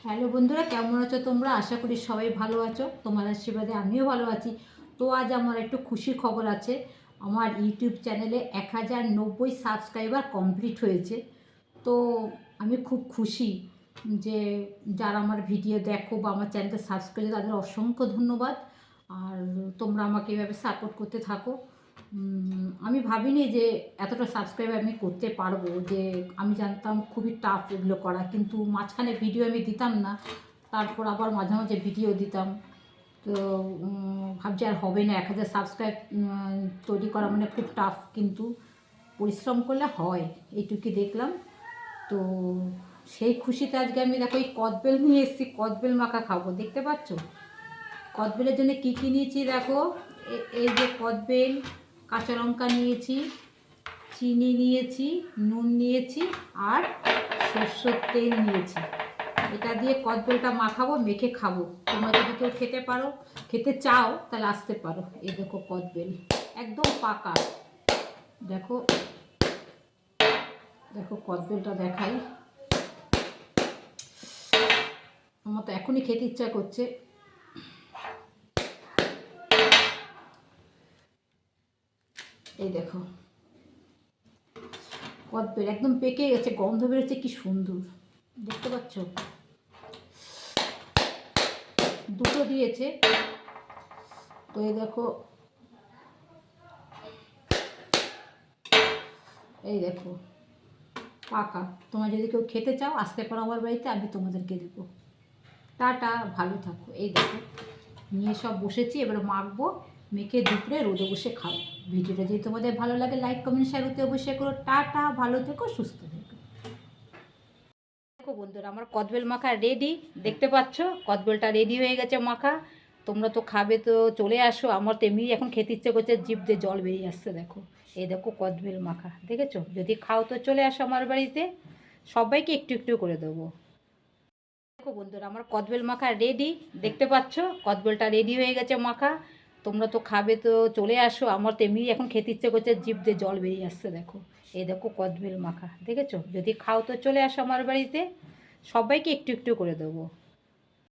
Hello বন্ধুরা, কেমন আছো তোমরা? আশা করি সবাই ভালো আছো। তোমার আশীর্বাদে আমিও ভালো আছি। তো আজ আমার একটু খুশির খবর আছে। আমার ইউটিউব চ্যানেলে 1090 সাবস্ক্রাইবার কমপ্লিট হয়েছে। তো আমি খুব খুশি যে যারা আমার ভিডিও দেখো বা আমার চ্যানেলটা সাবস্ক্রাইব, তাদের অসংখ্য ধন্যবাদ। আর তোমরা আমাকে এভাবে সাপোর্ট করতে থাকো। আমি ভাবিনি যে এতটা সাবস্ক্রাইব আমি করতে পারবো, যে আমি জানতাম খুবই টাফ এগুলো করা, কিন্তু মাঝখানে ভিডিও আমি দিতাম না, তারপর আবার মাঝে মাঝে ভিডিও দিতাম। তো ভাবছি আর হবে না, 1000 সাবস্ক্রাইব তৈরি করা মানে খুব টাফ, কিন্তু পরিশ্রম করলে হয়, এইটুকুই দেখলাম। তো সেই খুশিতে আজকে আমি দেখো এই কদবেল নিয়ে এসেছি, কদবেল মাখা খাবো। দেখতে পাচ্ছ কদবেলের জন্য কী কী নিয়েছি দেখো। এই যে কদবেল, কাঁচা লঙ্কা নিয়েছি, চিনি নিয়েছি, নুন নিয়েছি, আর সরষের তেল নিয়েছি। এটা দিয়ে কদবেলটা মাখাবো, মেখে খাবো। তোমরা যদি কেউ খেতে চাও তাহলে আসতে পারো। এই দেখো কদবেল একদম পাকা। দেখো দেখো কদবেলটা দেখাই। আমার তো এখনই খেতে ইচ্ছা করছে। এই দেখো কদবেল একদম পেকে গেছে, গন্ধ বেরোচ্ছে, কি সুন্দর দেখতে পাচ্ছ। দুটো দিয়েছে। তো এই দেখো, এই দেখো পাকা। তোমরা যদি কেউ খেতে চাও আসতে পারো আমার বাড়িতে, আমি তোমাদেরকে দেবো। টাটা, ভালো থাকো। এই দেখো নিয়ে সব বসেছি, এবার মাখবো, মেখে দুপুরে রোদে বসে খাও। ভিডিওটা যদি তোমাদের ভালো লাগে লাইক কমেন্ট শেয়ার করতে অবশ্যই করো। টাটা, ভালো থেকো, সুস্থ থেকো। দেখো বন্ধুরা, আমার কদবেল মাখা রেডি। দেখতে পাচ্ছ কদবেলটা রেডি হয়ে গেছে মাখা। তোমরা তো খাবে, তো চলে আসো। আমার তো এমনি এখন খেতে ইচ্ছে করছে, জিভ দিয়ে জল বেরিয়ে আসছে। দেখো এই দেখো কদবেল মাখা, দেখেছো? যদি খাও তো চলে আসো আমার বাড়িতে, সবাইকে একটু একটু করে দেবো। দেখো বন্ধুরা, আমার কদবেল মাখা রেডি। দেখতে পাচ্ছ কদবেলটা রেডি হয়ে গেছে মাখা। তোমরা তো খাবে, তো চলে আসো। আমার তো এমনি এখন খেতে ইচ্ছে করছে, জিভ দিয়ে জল বেরিয়ে আসছে। দেখো এই দেখো কদবেল মাখা, দেখেছো? যদি খাও তো চলে আসো আমার বাড়িতে, সবাইকে একটু একটু করে দেবো।